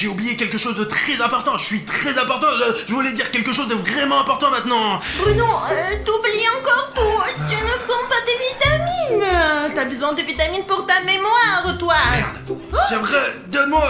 j'ai oublié quelque chose de très important. Je suis très important. Je voulais dire quelque chose de vraiment important maintenant. Bruno, t'oublies encore tout. Tu ne prends pas tes vitamines. T'as besoin de vitamines pour ta mémoire, toi. Merde, c'est vrai. Donne-moi...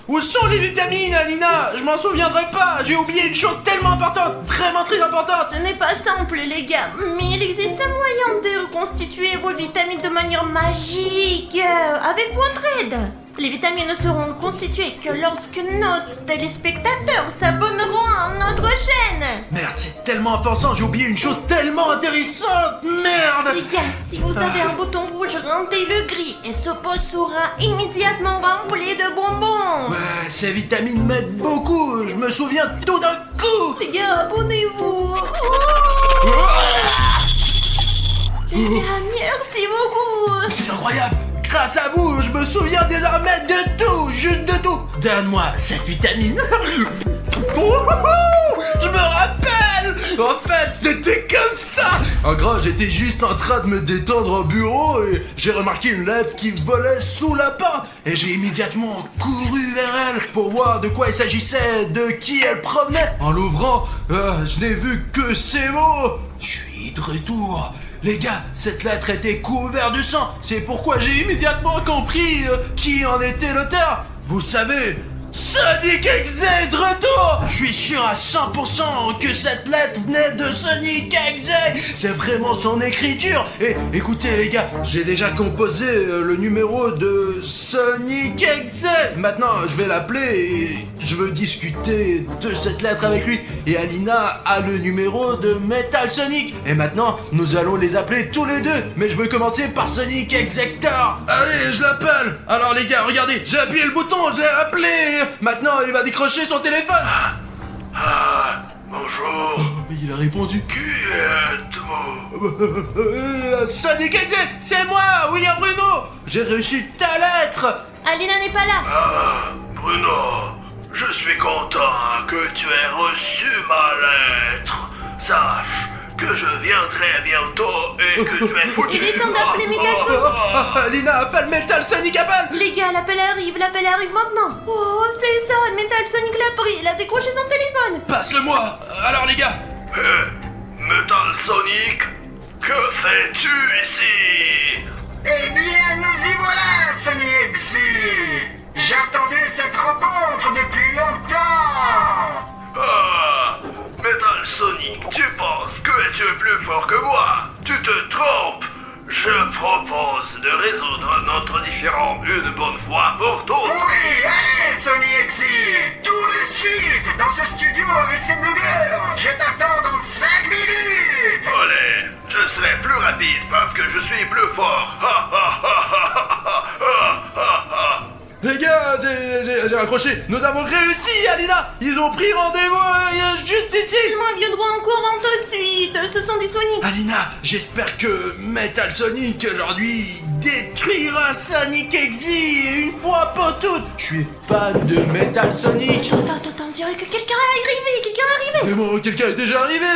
Où sont les vitamines, Alina? Je m'en souviendrai pas. J'ai oublié une chose tellement importante. Vraiment très importante. Ce n'est pas simple, les gars, mais il existe un moyen de reconstituer vos vitamines de manière magique, avec votre aide. Les vitamines ne seront constituées que lorsque nos téléspectateurs s'abonneront à notre chaîne. Merde, c'est tellement offensant. J'ai oublié une chose tellement intéressante. Merde. Les gars, si vous avez un bouton rouge, rendez-le gris et ce pot sera immédiatement rempli de bonbons. Ouais, ces vitamines m'aident beaucoup. Je me souviens tout d'un coup. Les gars, abonnez-vous. Les gars, merci beaucoup. C'est incroyable. Grâce à vous, je me souviens désormais de tout, juste de tout. Donne-moi cette vitamine. Je me rappelle. En fait, c'était comme ça. En gros, j'étais juste en train de me détendre au bureau et j'ai remarqué une lettre qui volait sous la porte. Et j'ai immédiatement couru vers elle pour voir de quoi il s'agissait, de qui elle provenait. En l'ouvrant, je n'ai vu que ces mots. Je suis de retour. Les gars, cette lettre était couverte de sang. C'est pourquoi j'ai immédiatement compris qui en était l'auteur. Vous savez, Sonic Exe de retour. Je suis sûr à 100% que cette lettre venait de Sonic Exe. C'est vraiment son écriture. Et écoutez les gars, j'ai déjà composé le numéro de Sonic Exe. Maintenant, je vais l'appeler et je veux discuter de cette lettre avec lui. Et Alina a le numéro de Metal Sonic. Et maintenant, nous allons les appeler tous les deux. Mais je veux commencer par Sonic Exector. Allez, je l'appelle. Alors les gars, regardez, j'ai appuyé le bouton, j'ai appelé. Maintenant, il va décrocher son téléphone. Bonjour. Il a répondu. Qui êtes-vous? Sonic Exe, c'est moi, William Bruno. J'ai reçu ta lettre. Alina n'est pas là. Ah, Bruno, je suis content que tu aies reçu ma lettre. Sache que je viendrai bientôt et que tu es foutu. Il est temps d'appeler Metal Sonic. Alina, appelle Metal Sonic, appelle. Les gars, l'appel arrive maintenant. Oh, c'est ça, Metal Sonic l'a pris, il a décroché son téléphone. Passe-le-moi. Alors les gars. Metal Sonic, que fais-tu ici? Eh bien, nous y voilà, Sonic. J'attendais cette rencontre depuis longtemps. Ah, Metal Sonic, tu penses que tu es plus fort que moi? Tu te trompes. Je propose de résoudre notre différend une bonne fois pour toutes. Oui, allez, Sonic. Tout de suite, dans ce studio avec ces blogueurs. Je t'attends dans 5 minutes. Allez, je serai plus rapide parce que je suis plus fort. Les gars, j'ai raccroché. Nous avons réussi, Alina. Ils ont pris rendez-vous juste ici. Ils viendront en courant tout de suite, ce sont des Sonic. Alina, j'espère que Metal Sonic aujourd'hui détruira Sonic Exe une fois pour toutes. Je suis fan de Metal Sonic. Attends, on dirait que quelqu'un est arrivé. Mais bon, quelqu'un est déjà arrivé.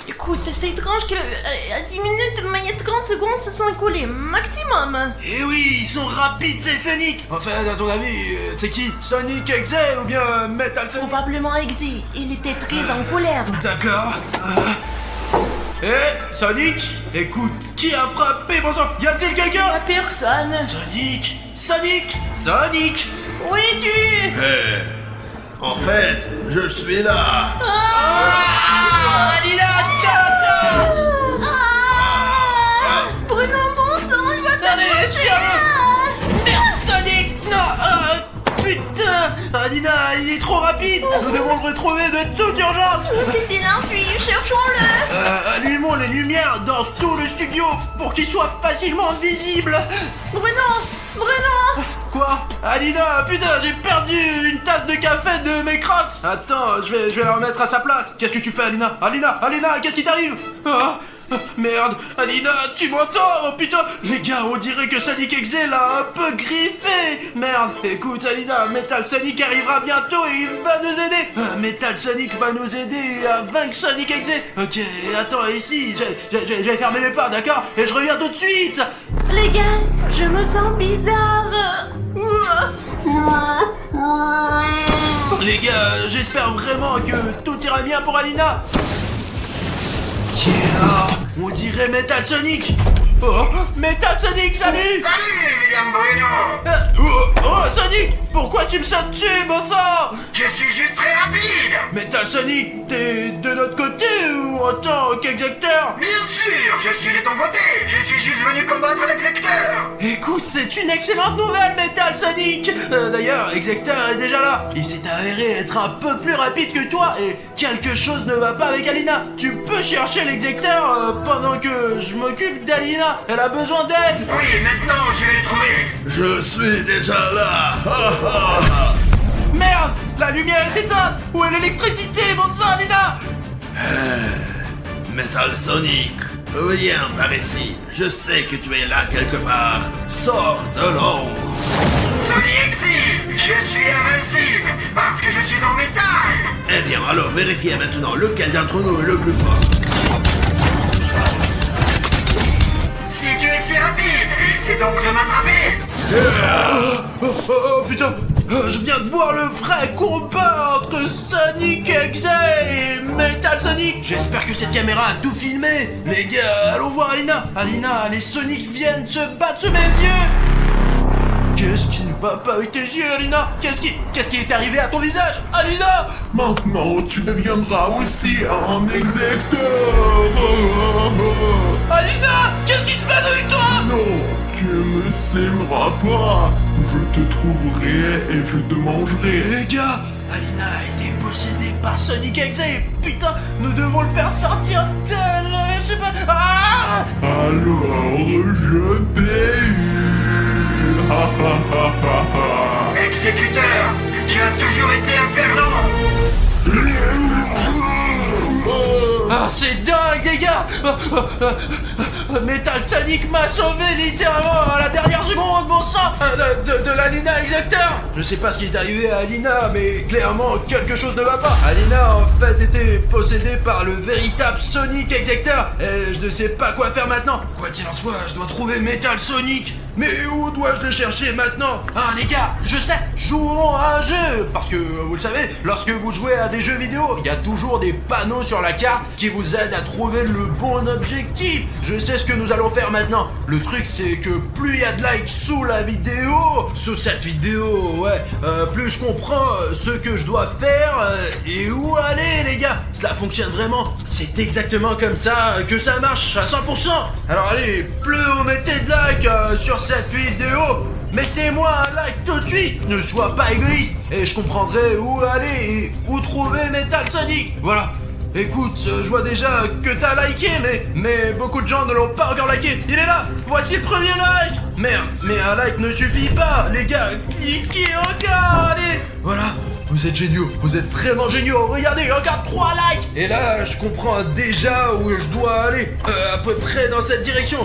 Écoute, c'est étrange que à 10 minutes, mais 30 secondes se sont écoulées, maximum. Eh oui, ils sont rapides ces Sonic. Enfin, à ton avis, c'est qui? Sonic Exe ou bien Metal Sonic? Probablement Exe, il était très en colère. D'accord. Sonic, écoute, qui a frappé mon sang? Y a-t-il quelqu'un? La personne. Sonic. Où es-tu? En fait, je suis là. Alina, attends. Bruno, bon sang, il va Allez, s'approcher. tiens-le. Merde, Sonic, non. Putain, Alina, il est trop rapide. Nous devons le retrouver de toute urgence. S'est-il enfui? Cherchons-le. Allumons les lumières dans tout le studio pour qu'il soit facilement visible. Bruno. Quoi? Alina, putain, j'ai perdu une tasse de café de mes Crocs. Attends, je vais la remettre à sa place. Qu'est-ce que tu fais, Alina? Alina, qu'est-ce qui t'arrive? Merde, Alina, tu m'entends? Oh putain, les gars, on dirait que Sonic Exe l'a un peu griffé. Merde, écoute Alina, Metal Sonic arrivera bientôt et il va nous aider. Metal Sonic va nous aider à vaincre Sonic Exe. Ok, attends, ici, je vais fermer les portes, d'accord? Et je reviens tout de suite. Les gars, je me sens bizarre. Les gars, j'espère vraiment que tout ira bien pour Alina. Qui est là? On dirait Metal Sonic. Oh, Metal Sonic, salut! Salut, William Bruno! Oh, Sonic! Pourquoi tu me sautes dessus, bon sang? Je suis juste très rapide! Metal Sonic, t'es de notre côté ou en tant qu'exécuteur? Bien sûr, je suis de ton côté! Je suis juste venu combattre l'exécuteur! Écoute, c'est une excellente nouvelle, Metal Sonic! D'ailleurs, Exector est déjà là. Il s'est avéré être un peu plus rapide que toi et quelque chose ne va pas avec Alina. Tu peux chercher l'Exector pendant que je m'occupe d'Alina. Elle a besoin d'aide. Oui, maintenant je vais le trouver! Je suis déjà là. Merde, la lumière est éteinte. Où est l'électricité, bon sang, Alina? Metal Sonic, viens par ici. Je sais que tu es là quelque part. Sors de l'ombre. Sonic Exile! Je suis invincible! Parce que je suis en métal! Eh bien, alors vérifiez maintenant lequel d'entre nous est le plus fort. Si tu es si rapide, essaie donc de m'attraper! Oh putain, je viens de voir le vrai combat entre Sonic Exe et Metal Sonic. J'espère que cette caméra a tout filmé. Les gars, allons voir Alina. Alina, les Sonic viennent se battre sous mes yeux. Qu'est-ce qui ne va pas avec tes yeux, Alina? Qu'est-ce qui est arrivé à ton visage, Alina? Maintenant, tu deviendras aussi un exécuteur. Alina, qu'est-ce qui se passe avec toi? Non, tu ne s'aimeras pas. Je te trouverai et je te mangerai. Les gars, Alina a été possédée par Sonic Exe et putain, nous devons le faire sortir d'elle. Je sais pas. Ah! Alors, je t'ai eu. Exécuteur, tu as toujours été un perdant! Ah, c'est dingue, les gars! Metal Sonic m'a sauvé littéralement à la dernière seconde, bon sang! De l'Alina Exector! Je sais pas ce qui est arrivé à Alina, mais clairement, quelque chose ne va pas. Alina, en fait, était possédée par le véritable Sonic Exector, et je ne sais pas quoi faire maintenant. Quoi qu'il en soit, je dois trouver Metal Sonic. Mais où dois-je le chercher maintenant? Ah les gars, je sais, jouons à un jeu. Parce que, vous le savez, lorsque vous jouez à des jeux vidéo, il y a toujours des panneaux sur la carte qui vous aident à trouver le bon objectif. Je sais ce que nous allons faire maintenant. Le truc c'est que plus il y a de likes sous la vidéo, sous cette vidéo, ouais, plus je comprends ce que je dois faire et où aller les gars. Cela fonctionne vraiment, c'est exactement comme ça que ça marche à 100%. Alors allez, plus vous mettez de likes sur cette vidéo, mettez-moi un like tout de suite. Ne sois pas égoïste et je comprendrai où aller et où trouver Metal Sonic. Voilà. Écoute, je vois déjà que t'as liké, mais beaucoup de gens ne l'ont pas encore liké. Il est là. Voici le premier like. Merde, mais un like ne suffit pas, les gars. Cliquez encore, allez. Voilà. Vous êtes géniaux, vous êtes vraiment géniaux. Regardez, encore 3 likes. Et là, je comprends déjà où je dois aller. À peu près dans cette direction.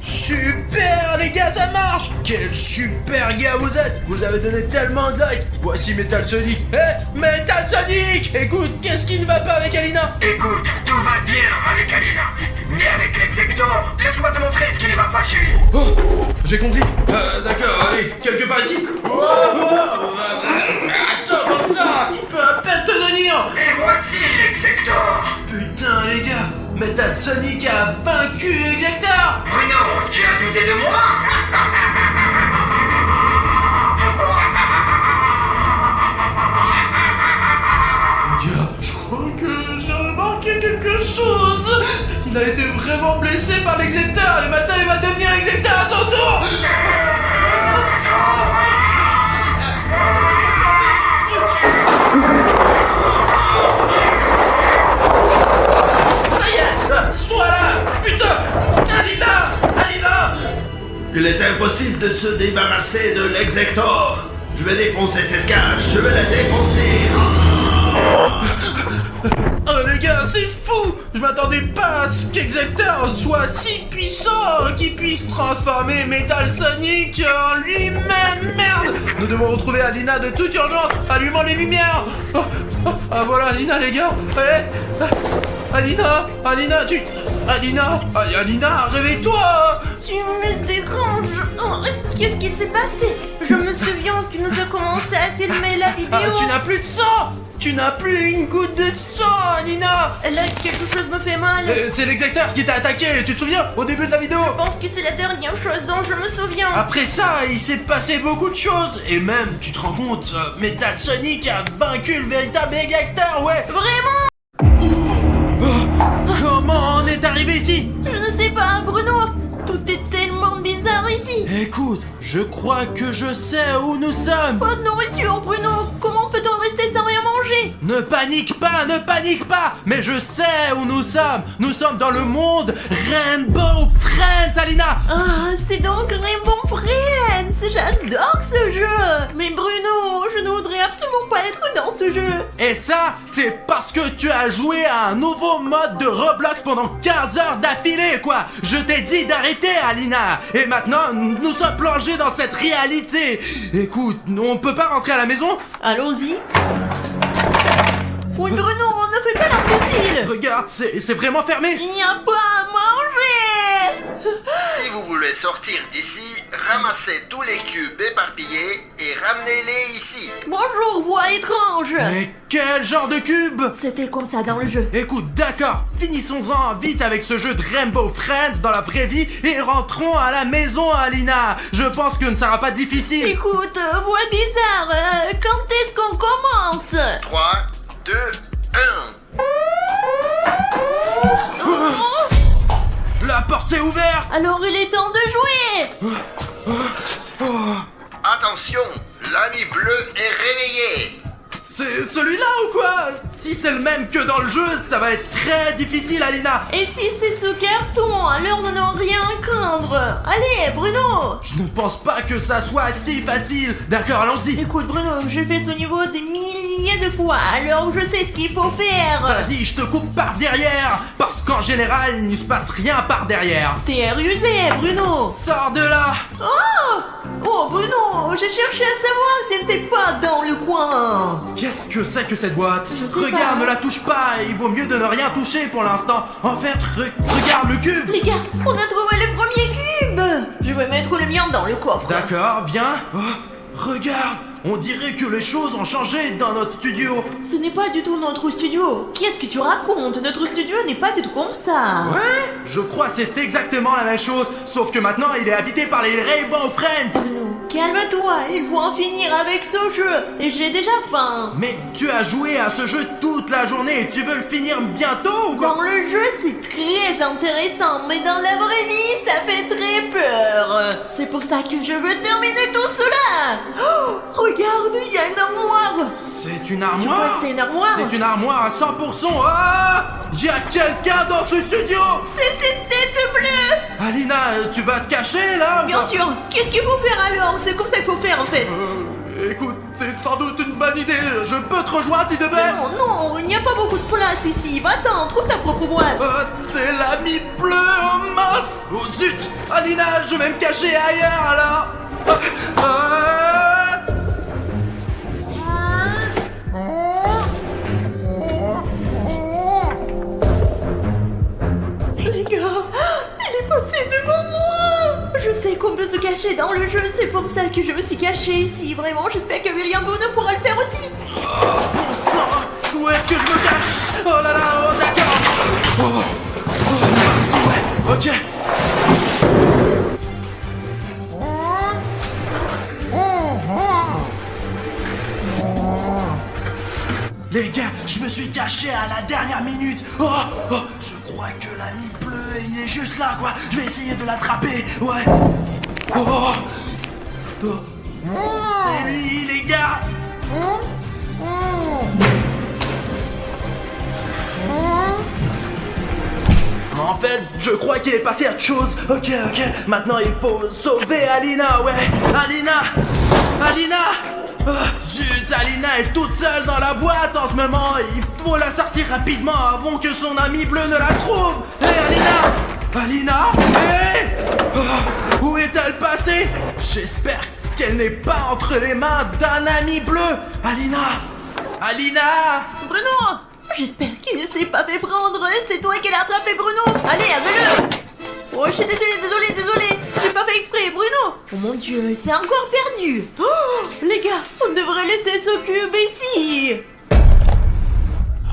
Super, les gars, ça marche. Quel super gars vous êtes. Vous avez donné tellement de likes. Voici Metal Sonic. Metal Sonic. Écoute, qu'est-ce qui ne va pas avec Alina? Écoute, tout va bien avec Alina. Mais avec l'Exector, laisse-moi te montrer ce qui ne va pas chez lui. Oh, j'ai compris. D'accord, allez, quelque part ici. Attends, comme ça, je peux à peine te tenir. Et voici l'Exector. Putain, les gars, Metal Sonic a vaincu Exector. Bruno, tu as douté de moi? Les gars, je crois que j'ai remarqué quelque chose. Il a été vraiment blessé par l'Exector et maintenant il va devenir Exector à son tour. Ça y est, sois là. Putain, Alina. Il est impossible de se débarrasser de l'Exector. Je vais défoncer cette cage, je vais la défoncer. Oh les gars, c'est fou. Je m'attendais pas à ce qu'Exector soit si puissant qu'il puisse transformer Metal Sonic en lui-même. Merde. Nous devons retrouver Alina de toute urgence. Allumons les lumières. Ah voilà Alina les gars. Alina, tu Alina, Alina, réveille-toi. Tu me déranges. Oh, qu'est-ce qui s'est passé? Je me souviens que nous avons commencé à filmer la vidéo. Ah, tu n'as plus de sang. Tu n'as plus une goutte de sang, Alina. Là, quelque chose me fait mal. C'est l'exacteur qui t'a attaqué, tu te souviens, au début de la vidéo? Je pense que c'est la dernière chose dont je me souviens. Après ça, il s'est passé beaucoup de choses. Et même, tu te rends compte, Metal Sonic a vaincu le véritable exacteur, ouais. Vraiment? Comment on est arrivé ici? Je ne sais pas, Bruno. Tout est tellement bizarre ici. Écoute, je crois que je sais où nous sommes. Pas de nourriture, Bruno. Comment peut-on rester sans rien manger? Ne panique pas. Mais je sais où nous sommes. Nous sommes dans le monde Rainbow Friends, Alina. Ah, c'est donc Rainbow Friends. J'adore ce jeu. Mais Bruno, je ne voudrais absolument pas être dans ce jeu. Et ça, c'est parce que tu as joué à un nouveau mode de Roblox pendant 15 heures d'affilée, quoi. Je t'ai dit d'arrêter, Alina. Et maintenant, nous sommes plongés dans cette réalité. Écoute, on peut pas rentrer à la maison? Allons-y. Oui, Bruno, on ne fait pas l'imbécile. Regarde, c'est vraiment fermé. Il n'y a pas à manger. Si vous voulez sortir d'ici, ramassez tous les cubes éparpillés et ramenez-les ici. Bonjour, voix étrange. Mais quel genre de cube? C'était comme ça dans le jeu. Écoute, d'accord, finissons-en vite avec ce jeu de Rainbow Friends dans la vraie vie et rentrons à la maison, Alina. Je pense que ne sera pas difficile. Écoute, voix bizarre, quand est-ce qu'on commence? 3, 2, 1. La porte est ouverte. Alors il est temps de jouer. Attention, l'ami bleu est réveillé. C'est celui-là ou quoi? Si c'est le même que dans le jeu, ça va être très difficile, Alina. Et si c'est ce carton, alors nous n'avons rien à craindre. Allez, Bruno. Je ne pense pas que ça soit si facile. D'accord, allons-y. Écoute, Bruno, j'ai fait ce niveau des milliers de fois, alors je sais ce qu'il faut faire. Vas-y, je te coupe par derrière. Parce qu'en général, il ne se passe rien par derrière. T'es rusé, Bruno. Sors de là. Oh, Bruno, j'ai cherché à savoir si elle n'était pas dans le coin. Qu'est-ce que c'est que cette boîte? Je sais Regarde, pas. ne la touche pas. Il vaut mieux de ne rien toucher pour l'instant. En fait, regarde le cube. Les gars, on a trouvé le premier cube. Je vais mettre le mien dans le coffre. D'accord, viens. Oh, regarde, on dirait que les choses ont changé dans notre studio. Ce n'est pas du tout notre studio. Qu'est-ce que tu racontes? Notre studio n'est pas du tout comme ça. Ouais, je crois que c'est exactement la même chose, sauf que maintenant il est habité par les Rainbow Friends. Calme-toi, il faut en finir avec ce jeu. Et j'ai déjà faim. Mais tu as joué à ce jeu toute la journée et tu veux le finir bientôt ou quoi? Dans le jeu, c'est très intéressant, mais dans la vraie vie, ça fait très peur. C'est pour ça que je veux terminer tout cela. Oh, regarde, il y a une armoire. C'est une Tu crois armoire? que c'est une armoire? C'est une armoire à 100%. Ah! Il y a quelqu'un dans ce studio. C'est cette tête bleue. Alina, tu vas te cacher là? Bien sûr. Qu'est-ce qu'il faut faire alors? C'est comme ça qu'il faut faire en fait. Écoute, c'est sans doute une bonne idée. Je peux te rejoindre s'il te plaît? Non, il n'y a pas beaucoup de place ici. Va-t'en, trouve ta propre boîte. C'est l'ami bleu, oh mince! Oh zut! Alina, je vais me cacher ailleurs alors! Les gars, elle est passée devant moi. Je sais qu'on peut se cacher dans le jeu, c'est pour ça que je me suis cachée ici. Vraiment, j'espère que William Bruno pourra le faire aussi. Bon sang! Où est-ce que je me cache? Oh là là, oh d'accord! Merci, ouais, ok! Les gars, je me suis caché à la dernière minute! Je crois que l'ami bleu, il est juste là, quoi! Je vais essayer de l'attraper, ouais! C'est lui, les gars! En fait, je crois qu'il est passé à autre chose. Ok, maintenant il faut sauver Alina, ouais. Alina zut, Alina est toute seule dans la boîte en ce moment. Il faut la sortir rapidement avant que son ami bleu ne la trouve. Hé, Alina Hé Où est-elle passée? J'espère qu'elle n'est pas entre les mains d'un ami bleu. Alina Bruno, J'espère qu'il ne s'est pas fait prendre. C'est toi qui l'as attrapé, Bruno. Allez, avais-le. Oh, je suis désolée. J'ai pas fait exprès, Bruno. Oh mon Dieu, c'est encore perdu. Oh, les gars, on devrait laisser ce cube ici.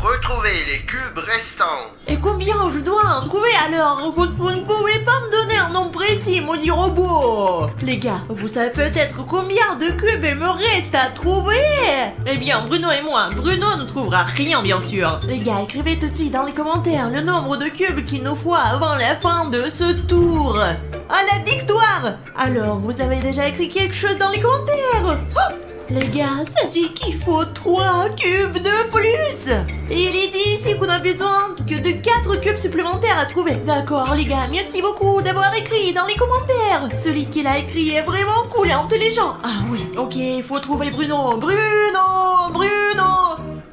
Retrouvez les cubes restants. Et combien je dois en trouver alors? Vous ne pouvez pas me donner un nom précis, maudit robot. Les gars, vous savez peut-être combien de cubes il me reste à trouver? Eh bien, Bruno et moi, Bruno ne trouvera rien bien sûr. Les gars, écrivez tout de suite dans les commentaires le nombre de cubes qu'il nous faut avant la fin de ce tour. À la victoire! Alors, vous avez déjà écrit quelque chose dans les commentaires? Oh, les gars, ça dit qu'il faut 3 cubes de plus. Et il est dit ici qu'on a besoin que de 4 cubes supplémentaires à trouver. D'accord les gars, merci beaucoup d'avoir écrit dans les commentaires. Celui qui l'a écrit est vraiment cool et intelligent. Ah oui, ok, il faut trouver Bruno.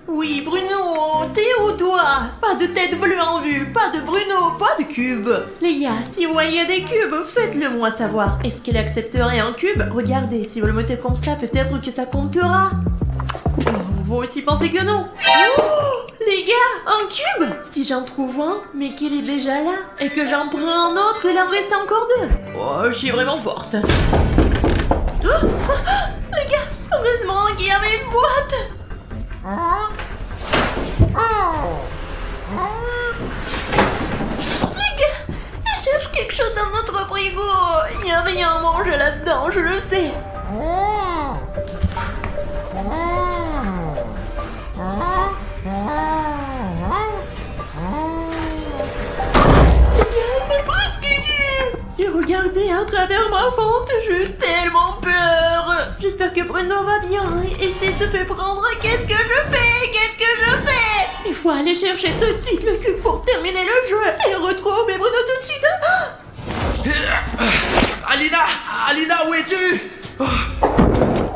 Oui, Bruno, t'es où toi? Pas de tête bleue en vue, pas de Bruno, pas de cube. Les gars, si vous voyez des cubes, faites-le moi savoir. Est-ce qu'il accepterait un cube? Regardez, si vous le mettez comme ça, peut-être que ça comptera. Vous aussi pensez que non? Oh, les gars, un cube? Si j'en trouve un, mais qu'il est déjà là, et que j'en prends un autre, il en reste encore 2. Oh, je suis vraiment forte. Les gars, heureusement qu'il y avait une boîte. Les gars, je cherche quelque chose dans notre frigo. Il n'y a rien à manger là-dedans, je le sais. Et regardez à travers ma fente, j'ai tellement peur. J'espère que Bruno va bien. Et s'il se fait prendre, qu'est-ce que je fais? Il faut aller chercher tout de suite le cube pour terminer le jeu et retrouver Bruno tout de suite. Alina, où es-tu?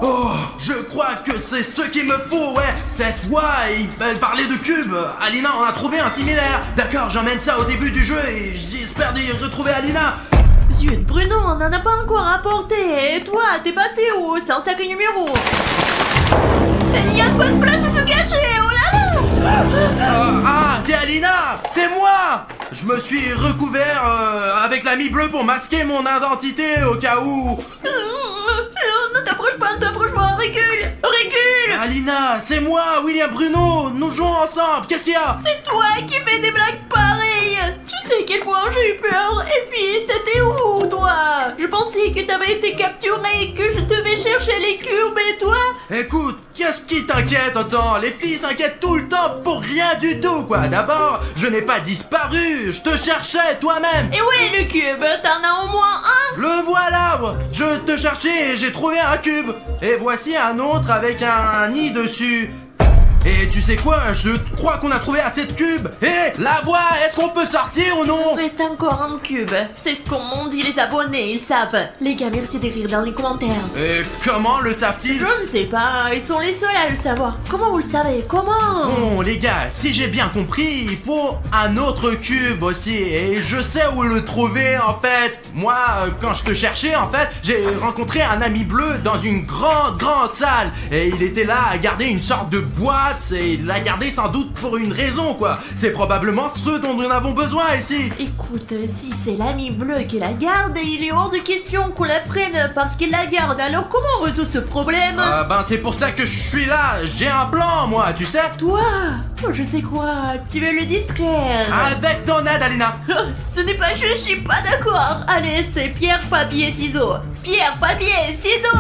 Oh, je crois que c'est ce qu'il me faut, ouais. Cette fois, elle parlait de cubes. Alina en a trouvé un similaire. D'accord, j'emmène ça au début du jeu et j'espère d'y retrouver Alina. Zut, Bruno, on n'en a pas encore apporté. Et toi, t'es passé où? C'est un sac numéro. Il n'y a pas de place où se cacher, oh là là. T'es Alina. C'est moi. Je me suis recouvert avec la mie bleue pour masquer mon identité au cas où. Ne t'approche pas, recule. Alina, c'est moi, William Bruno. Nous jouons ensemble. Qu'est-ce qu'il y a? C'est toi qui fais des blagues pareilles. Tu sais à quel point j'ai eu peur. Et puis, t'étais où, toi? Je pensais que t'avais été capturé, que je devais chercher les cubes et toi? Écoute, qu'est-ce qui t'inquiète autant? Les filles s'inquiètent tout le temps pour rien du tout, quoi. D'abord, je n'ai pas disparu. Je te cherchais toi-même. Et où est le cube? T'en as au moins un? Le voilà. Je te cherchais et j'ai trouvé un cube. Et voici un autre avec un nid dessus. Et tu sais quoi, je crois qu'on a trouvé assez de cubes. Et la voix, est-ce qu'on peut sortir ou non? Il reste encore un cube. C'est ce qu'on m'ont dit les abonnés, ils savent. Les gars, merci d'écrire dans les commentaires. Et comment le savent-ils? Je ne sais pas, ils sont les seuls à le savoir. Comment vous le savez? Comment? Bon les gars, si j'ai bien compris, il faut un autre cube aussi. Et je sais où le trouver en fait. Moi, quand je te cherchais en fait, j'ai rencontré un ami bleu dans une grande salle. Et il était là à garder une sorte de boîte. Et il l'a gardé sans doute pour une raison quoi. C'est probablement ce dont nous avons besoin ici. Écoute, si c'est l'ami bleu qui la garde, il est hors de question qu'on la prenne parce qu'il la garde. Alors comment on résout ce problème? C'est pour ça que je suis là. J'ai un plan moi, tu sais. Toi? Je sais quoi, tu veux le distraire. Avec ton aide Alina. Ce n'est pas je suis pas d'accord. Allez, c'est pierre, papier, ciseaux. Pierre, papier, ciseaux.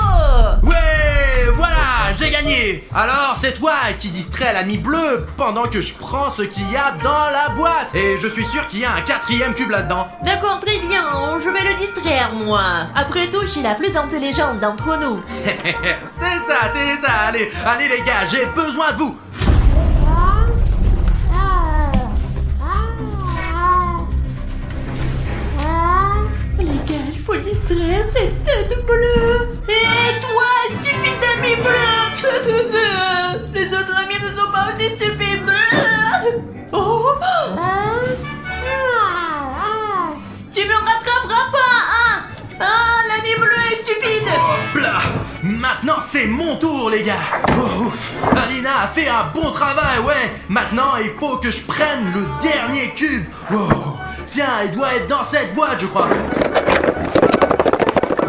Ouais, voilà, j'ai gagné. Alors c'est toi qui distrait l'ami bleu pendant que je prends ce qu'il y a dans la boîte. Et je suis sûr qu'il y a un 4e cube là-dedans. D'accord, très bien, je vais le distraire moi. Après tout, je suis la plus intelligente d'entre nous. C'est ça. Allez les gars, j'ai besoin de vous. Les gars, il faut distraire cette tête bleue. Et toi, stupide ami bleu. Les autres amis ne sont pas aussi stupides. Oh. Tu me rattraperas pas, hein? Ah, l'ami bleu est stupide. Hop là. Maintenant maintenant c'est mon tour les gars. Oh, ouf. Alina a fait un bon travail, ouais. Maintenant il faut que je prenne le dernier cube. Oh. Tiens, il doit être dans cette boîte je crois.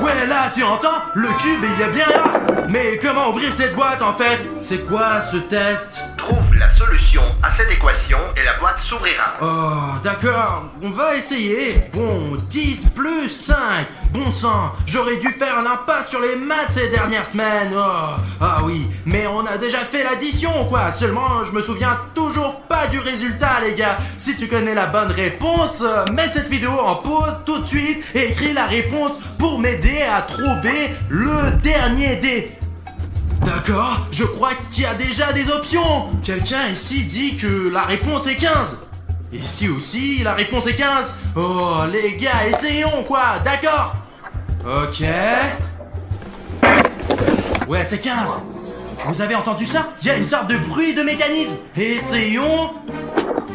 Ouais là, tu entends? Le cube il est bien là. Mais comment ouvrir cette boîte en fait? C'est quoi ce test? Trouve la solution à cette équation et la boîte s'ouvrira. Oh, d'accord, on va essayer. Bon, 10 plus 5. Bon sang, j'aurais dû faire l'impasse sur les maths ces dernières semaines. Oh, ah oui, mais on a déjà fait l'addition, quoi. Seulement, je me souviens toujours pas du résultat, les gars. Si tu connais la bonne réponse, mets cette vidéo en pause tout de suite et écris la réponse pour m'aider à trouver le dernier dé. D'accord, je crois qu'il y a déjà des options. Quelqu'un ici dit que la réponse est 15. Ici aussi, la réponse est 15. Oh, les gars, essayons quoi, d'accord? Ok. Ouais, c'est 15. Vous avez entendu ça? Il y a une sorte de bruit de mécanisme. Essayons.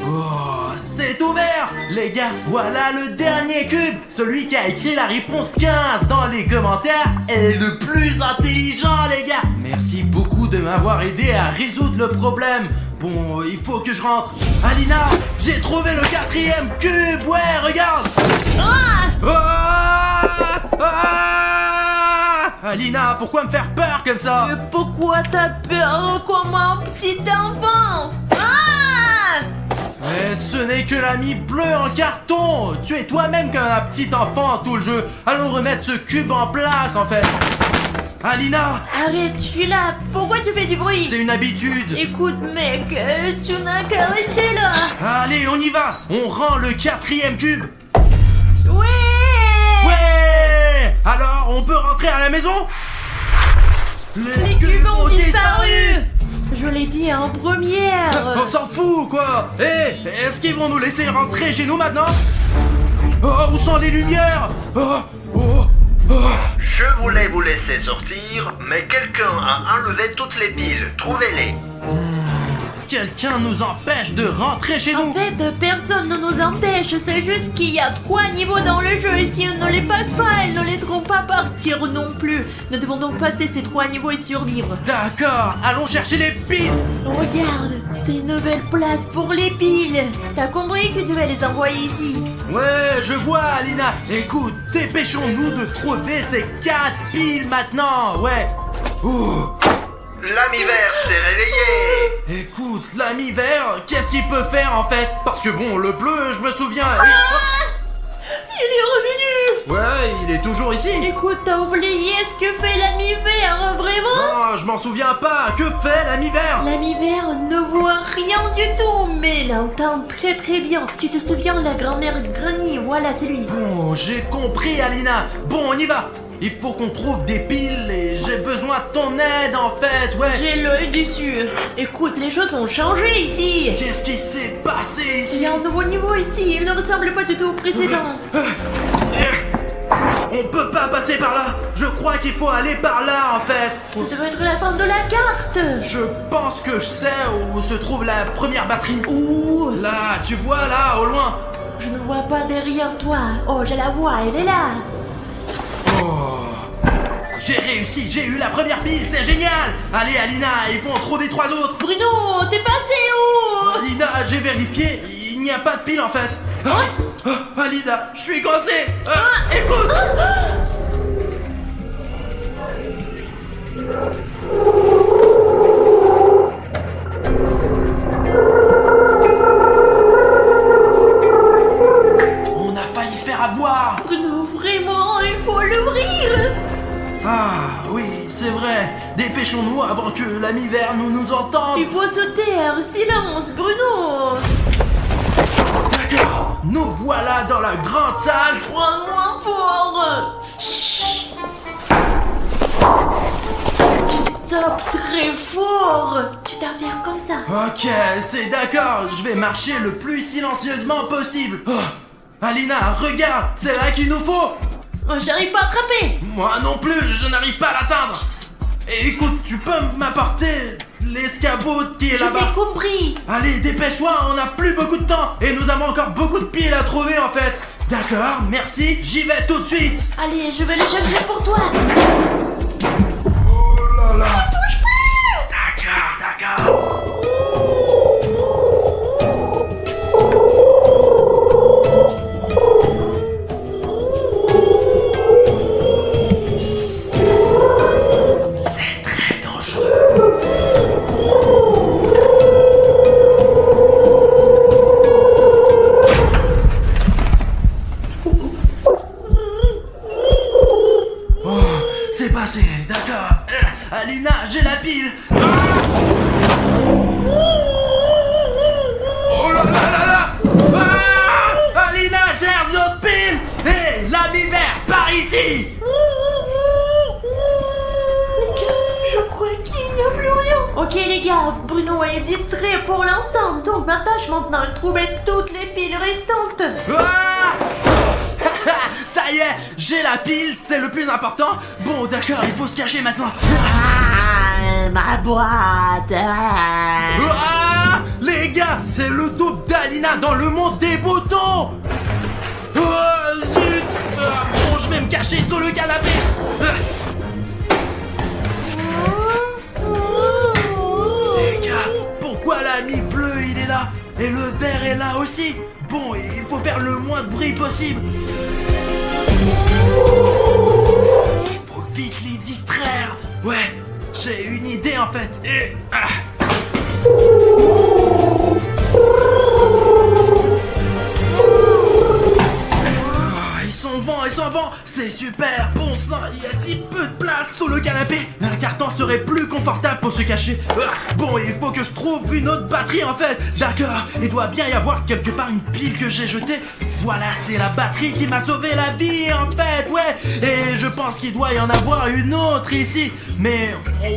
Oh, c'est ouvert. Les gars, voilà le dernier cube. Celui qui a écrit la réponse 15 dans les commentaires est le plus intelligent, les gars. Merci beaucoup de m'avoir aidé à résoudre le problème. Bon, il faut que je rentre. Alina, j'ai trouvé le 4e cube. Ouais, regarde. Alina, pourquoi me faire peur comme ça? Mais pourquoi t'as peur comme un petit enfant? Mais ce n'est que l'ami bleu en carton. Tu es toi-même comme un petit enfant tout le jeu. Allons remettre ce cube en place en fait. Alina, Arrête, je suis là. Pourquoi tu fais du bruit? c'est une habitude. Écoute mec, tu n'as qu'à rester là. Allez, on y va. On rend le 4e cube. Ouais. Ouais. Alors, on peut rentrer à la maison? Les cubes ont disparu. Je l'ai dit en première. On s'en fout quoi. Est-ce qu'ils vont nous laisser rentrer chez nous maintenant? Oh, où sont les lumières? Je voulais vous laisser sortir, mais quelqu'un a enlevé toutes les piles. Trouvez-les. Quelqu'un nous empêche de rentrer chez En nous. fait, personne ne nous empêche, c'est juste qu'il y a 3 niveaux dans le jeu et si on ne les passe pas, elles ne laisseront pas partir non plus. Nous devons donc passer ces 3 niveaux et survivre. D'accord, allons chercher les piles. Regarde, c'est une nouvelle place pour les piles. T'as compris que tu vas les envoyer ici? Ouais, je vois, Alina. Écoute, dépêchons-nous de trouver ces 4 piles maintenant. Ouais. Ouh. L'ami vert s'est réveillé. Écoute, l'ami vert, qu'est-ce qu'il peut faire en fait? Parce que bon, le bleu, je me souviens. Il est revenu. Ouais, il est toujours ici. Écoute, t'as oublié ce que fait l'ami vert, vraiment? Non, je m'en souviens pas. Que fait l'ami vert? L'ami vert ne voit rien du tout, mais il entend très très bien. Tu te souviens de la grand-mère Granny? Voilà, c'est lui. Bon, j'ai compris, Alina. Bon, on y va. Il faut qu'on trouve des piles et j'ai besoin de ton aide en fait, ouais. J'ai l'œil dessus. Écoute, les choses ont changé ici. Qu'est-ce qui s'est passé Il y ici? a un nouveau niveau ici. Il ne ressemble pas du tout au précédent. On peut pas passer par là. Je crois qu'il faut aller par là en fait. Ça devrait être la fin de la carte. Je pense que je sais où se trouve la première batterie. Ouh, Là, tu vois là, au loin. je ne vois pas derrière toi. Oh, je la vois, elle est là. Oh. J'ai réussi, j'ai eu la première pile, c'est génial. Allez Alina, il faut en trouver 3 autres. Bruno, t'es passé où? Alina, j'ai vérifié, il n'y a pas de pile en fait. Alina, je suis coincé. Écoute. On a failli se faire avoir. Bruno, vraiment, il faut l'ouvrir. Ah oui, c'est vrai. Dépêchons-nous avant que l'ami vert nous entende. Il faut se taire. Silence, Bruno. D'accord, nous voilà dans la grande salle. Moins fort. Tu tapes très fort. Tu dois faire comme ça. Ok, c'est d'accord, je vais marcher le plus silencieusement possible. Oh, Alina, regarde, c'est là qu'il nous faut. Oh, j'arrive pas à attraper. Moi non plus, je n'arrive pas à l'atteindre. Et écoute, tu peux m'apporter l'escabeau qui est là-bas? J'ai compris. Allez, dépêche-toi, on n'a plus beaucoup de temps. Et nous avons encore beaucoup de piles à trouver en fait. D'accord, merci, j'y vais tout de suite. Allez, je vais le chercher pour toi. Oh là Ok les gars, Bruno est distrait pour l'instant, donc ma tâche maintenant est de trouver toutes les piles restantes. Ah ça y est, j'ai la pile, c'est le plus important. Bon, d'accord, il faut se cacher maintenant. Ah, ma boîte. Ah les gars, c'est le dope d'Alina dans le monde des boutons. Oh, zut. Bon, je vais me cacher sous le canapé. Les gars, pourquoi l'ami bleu il est là et le vert est là aussi? Bon, il faut faire le moins de bruit possible. Il faut vite les distraire. Ouais, j'ai une idée en fait. Et... Ils sont en vent, c'est super, bon sang, il y a si peu de place sous le canapé. Un carton serait plus confortable pour se cacher. Bon, il faut que je trouve une autre batterie en fait. D'accord, il doit bien y avoir quelque part une pile que j'ai jetée. Voilà, c'est la batterie qui m'a sauvé la vie en fait, ouais. Et je pense qu'il doit y en avoir une autre ici. Mais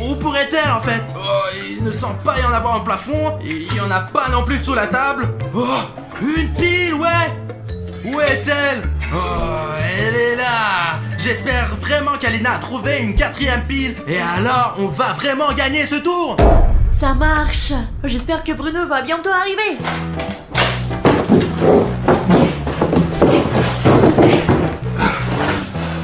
où pourrait-elle en fait? Oh, il ne semble pas y en avoir au plafond. Il y en a pas non plus sous la table. Oh, une pile, ouais. Où est-elle? Oh, elle est là. J'espère vraiment qu'Alina a trouvé une 4e pile. Et alors, on va vraiment gagner ce tour. Ça marche. J'espère que Bruno va bientôt arriver.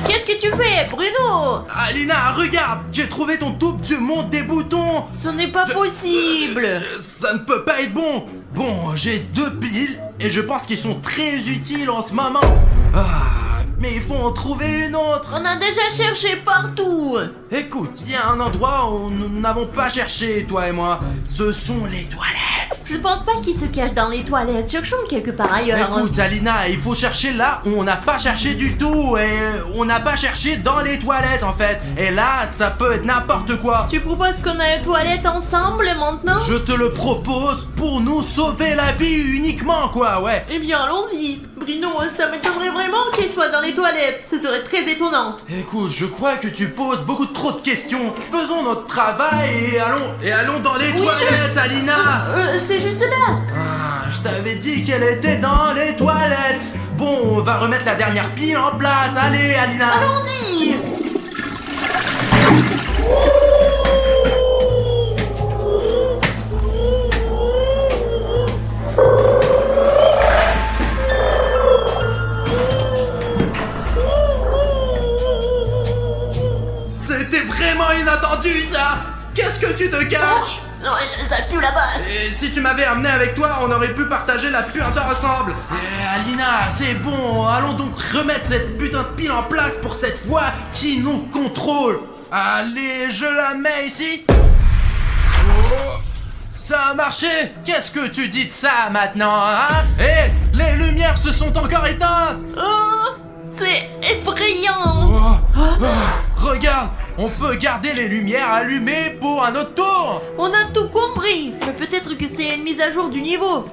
Qu'est-ce que tu fais, Bruno? Alina, regarde, j'ai trouvé ton double du monde des boutons. Ce n'est pas possible. Ça ne peut pas être bon. Bon, j'ai 2 piles et je pense qu'ils sont très utiles en ce moment. Ah, mais il faut en trouver une autre. On a déjà cherché partout. Écoute, il y a un endroit où nous n'avons pas cherché, toi et moi. Ce sont les toilettes. Je pense pas qu'il se cache dans les toilettes. Cherchons quelque part ailleurs. Écoute, Alina, il faut chercher là où on n'a pas cherché du tout. Et on n'a pas cherché dans les toilettes en fait. Et là, ça peut être n'importe quoi. Tu proposes qu'on aille aux toilettes ensemble maintenant? Je te le propose pour nous sauver la vie uniquement, quoi, ouais. Eh bien, allons-y. Bruno, ça m'étonnerait vraiment qu'il soit dans les toilettes. Ce serait très étonnant. Écoute, je crois que tu poses beaucoup trop de questions. Faisons notre travail et allons dans les toilettes, Alina. C'est juste là. Ah, je t'avais dit qu'elle était dans les toilettes. Bon, on va remettre la dernière pile en place. Allez, Alina. Allons-y. C'était vraiment inattendu, ça. Qu'est-ce que tu te caches? Non, ça pue là-bas. Et si tu m'avais amené avec toi, on aurait pu partager la puanteur ensemble. Alina, c'est bon, allons donc remettre cette putain de pile en place pour cette voix qui nous contrôle. Allez, je la mets ici. Oh, ça a marché. Qu'est-ce que tu dis de ça maintenant, hein? Hé, les lumières se sont encore éteintes. Oh, c'est effrayant. Regarde, on peut garder les lumières allumées pour un autre tour. On a tout compris. Mais peut-être que c'est une mise à jour du niveau.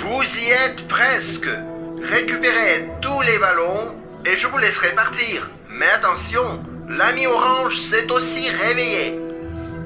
Vous y êtes presque. Récupérez tous les ballons et je vous laisserai partir. Mais attention, l'ami orange s'est aussi réveillé.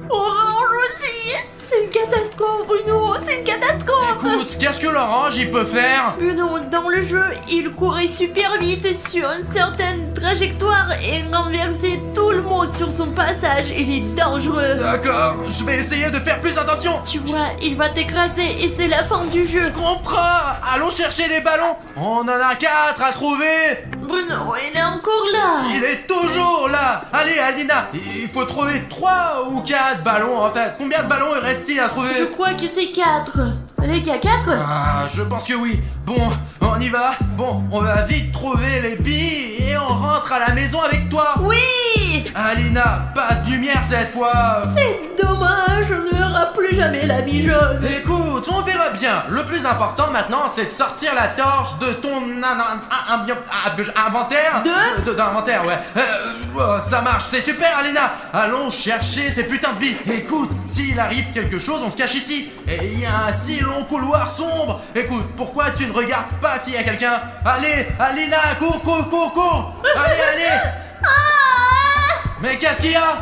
Orange aussi. C'est une catastrophe, Bruno. C'est une catastrophe. Écoute, qu'est-ce que l'orange il peut faire? Bruno, dans le jeu, il courait super vite sur une certaine trajectoire et renversait tout le monde sur son passage. Il est dangereux. D'accord, je vais essayer de faire plus attention. Tu vois, il va t'écraser et c'est la fin du jeu. Je comprends. Allons chercher les ballons. On en a 4 à trouver. Bruno, il est encore là. Il est toujours là. Allez, Alina, il faut trouver 3 ou 4 ballons en fait. Combien de ballons il reste-t-il à trouver? Je crois que c'est 4. Les gars, 4? Ah, je pense que oui. Bon, on y va. Bon, on va vite trouver les billes et on rentre à la maison avec toi. Oui. Alina, pas de lumière cette fois. C'est dommage, on ne verra plus jamais la vie jaune. Écoute, on verra bien. Le plus important maintenant, c'est de sortir la torche de ton inventaire. D'inventaire, ouais. Ça marche, c'est super, Alina. Allons chercher ces putains de billes. Écoute, s'il arrive quelque chose, on se cache ici. Et il y a un si long couloir sombre. Écoute, pourquoi tu ne regardes pas s'il y a quelqu'un? Allez, Alina, cours. Allez. Mais qu'est-ce qu'il y a?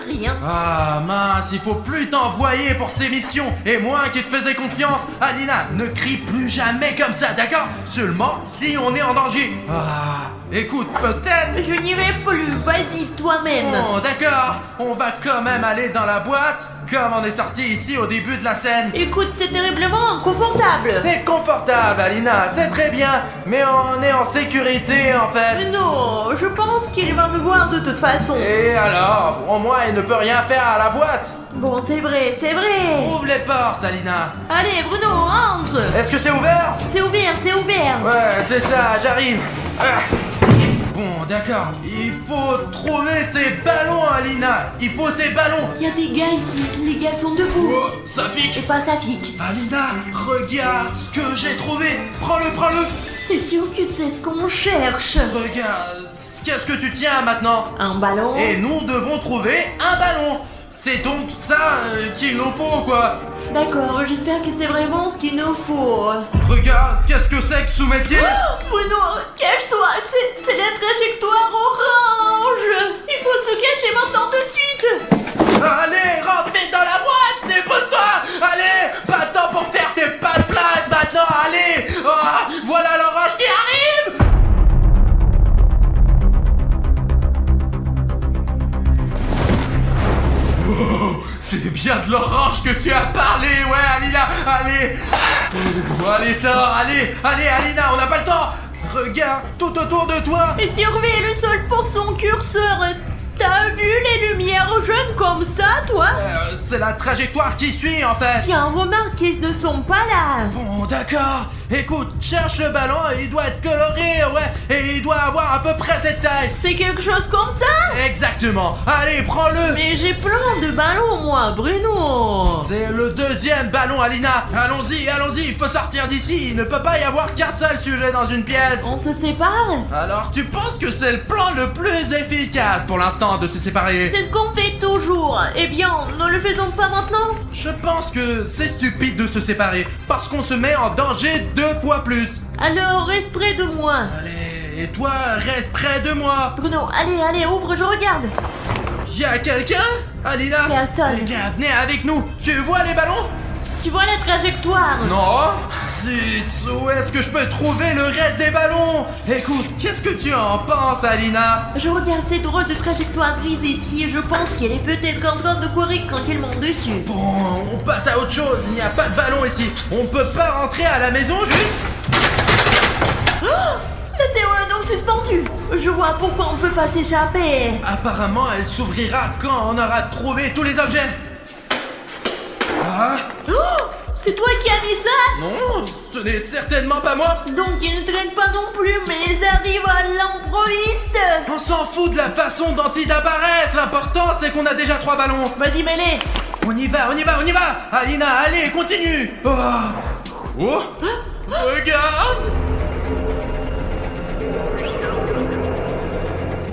Rien. Ah mince, il faut plus t'envoyer pour ces missions. Et moi qui te faisais confiance, Alina, ne crie plus jamais comme ça, d'accord? Seulement si on est en danger. Ah, écoute, peut-être... Je n'irai plus, vas-y toi-même. Bon, d'accord, on va quand même aller dans la boîte, comme on est sorti ici au début de la scène. Écoute, c'est terriblement inconfortable. C'est confortable, Alina, c'est très bien, mais on est en sécurité en fait. Mais non, je pense qu'il va nous voir de toute façon. Et alors, au moins il ne peut rien faire à la boîte. Bon, c'est vrai, c'est vrai. Ouvre les portes, Alina. Allez, Bruno, entre. Est-ce que c'est ouvert? C'est ouvert, c'est ouvert. Ouais, c'est ça, j'arrive. Ah. Bon, d'accord. Il faut trouver ces ballons, Alina. Il faut ces ballons. Il y a des gars ici, les gars sont debout. Oh, Safik. Et pas Safik. Alina, regarde ce que j'ai trouvé. Prends-le, prends-le. T'es sûr que c'est ce qu'on cherche? Regarde, qu'est-ce que tu tiens maintenant? Un ballon? Et nous devons trouver un ballon. C'est donc ça qu'il nous faut, quoi. D'accord, j'espère que c'est vraiment ce qu'il nous faut. Regarde, qu'est-ce que c'est que sous mes pieds? Oh, Bruno, cache-toi, c'est la trajectoire orange. Il faut se cacher maintenant tout de suite. Allez, rentre vite dans la boîte, dépose-toi. Allez, pas de temps pour faire tes pas de place maintenant, allez. Ah, voilà l'orange qui arrive. Oh, c'est bien de l'orange que tu as parlé, ouais, Alina, allez. Oh, allez, ça, allez, Alina, on n'a pas le temps. Regarde tout autour de toi. Et surveille le sol pour son curseur. T'as vu les lumières jaunes comme ça, toi? C'est la trajectoire qui suit, en fait. Tiens, remarque qu'ils ne sont pas là. Bon, d'accord. Écoute, cherche le ballon, il doit être coloré, ouais, et il doit avoir à peu près cette taille. C'est quelque chose comme ça? Exactement. Allez, prends-le. Mais j'ai plein de ballons, moi, Bruno. C'est le deuxième ballon, Alina. Allons-y, il faut sortir d'ici. Il ne peut pas y avoir qu'un seul sujet dans une pièce. On se sépare? Alors, tu penses que c'est le plan le plus efficace pour l'instant de se séparer? C'est ce qu'on fait toujours. Eh bien, ne le faisons pas maintenant? Je pense que c'est stupide de se séparer parce qu'on se met en danger 2 fois plus. Alors, reste près de moi. Allez, et toi, reste près de moi. Bruno, allez, ouvre, je regarde. Y'a quelqu'un? Alina? Personne. Les gars, venez avec nous. Tu vois les ballons? Tu vois la trajectoire? Non. Zut, où est-ce que je peux trouver le reste des ballons? Écoute, qu'est-ce que tu en penses, Alina? Je regarde cette drôle de trajectoire grise ici et je pense qu'elle est peut-être en train de courir tranquillement dessus. Bon, on passe à autre chose. Il n'y a pas de ballon ici. On peut pas rentrer à la maison juste? La serrure est donc suspendue. Je vois pourquoi on peut pas s'échapper. Apparemment, elle s'ouvrira quand on aura trouvé tous les objets. Ah? Oh, c'est toi qui as mis ça? Non, ce n'est certainement pas moi. Donc ils ne traînent pas non plus, mais ils arrivent à l'improviste. On s'en fout de la façon dont ils apparaissent. L'important, c'est qu'on a déjà 3 ballons. Vas-y, mêlée. On y va. Alina, allez, continue. Oh, oh. Regarde.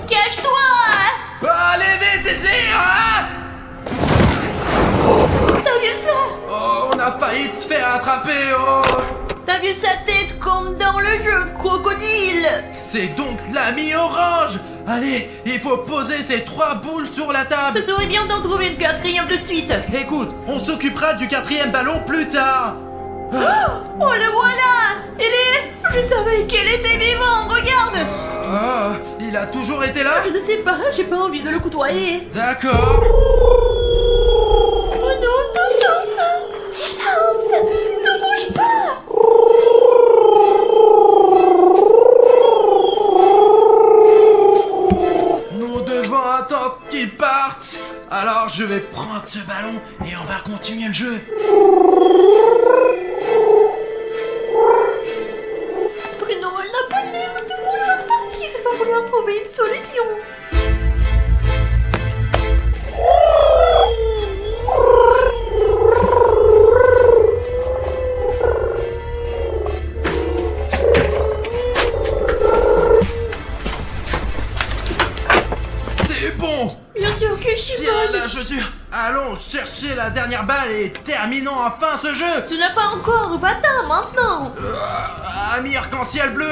Cache-toi. Allez vite ici, hein. T'as vu ça? Oh, on a failli se faire attraper, oh. T'as vu sa tête comme dans le jeu Crocodile? C'est donc l'ami orange. Allez, il faut poser ces 3 boules sur la table. Ça serait bien d'en trouver une quatrième de suite. Écoute, on s'occupera du 4e ballon plus tard. Oh, le voilà. Il est... Je savais qu'il était vivant, regarde. Ah, il a toujours été là? Je ne sais pas, j'ai pas envie de le côtoyer. D'accord. Bruno, t'entends ça? Silence. Ne bouge pas. Nous devons attendre qu'il parte. Alors je vais prendre ce ballon et on va continuer le jeu. Bruno, elle n'a pas l'air de vouloir partir. Il va falloir trouver une solution. C'est bon. Bien sûr que je suis Tiens bonne. la chaussure. Allons chercher la dernière balle et terminons enfin ce jeu. Tu n'as pas encore, va-t'en maintenant. Ami arc-en-ciel bleu.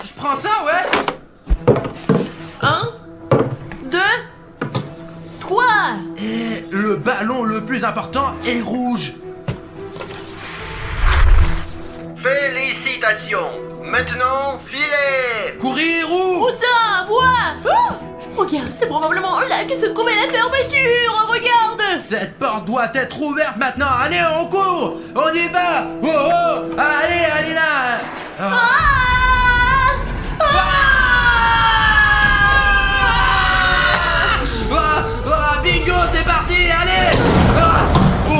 Je prends ça, ouais. 1, 2, 3. ballon le plus important est rouge. Félicitations. Maintenant, filez. Courir où? Où ça? Vois! Oh! Regarde, c'est probablement là que se trouvait la fermeture! Regarde! Cette porte doit être ouverte maintenant. Allez, on court. On y va. Oh, oh. Allez, Alina. Ah. Bingo, c'est parti, allez. Oh.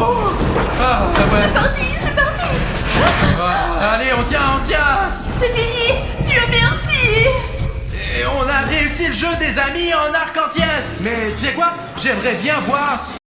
Ouais. C'est parti! Allez, on tient. C'est fini! Dieu merci! Et on a réussi le jeu des amis en arc-en-ciel. Mais tu sais quoi? J'aimerais bien voir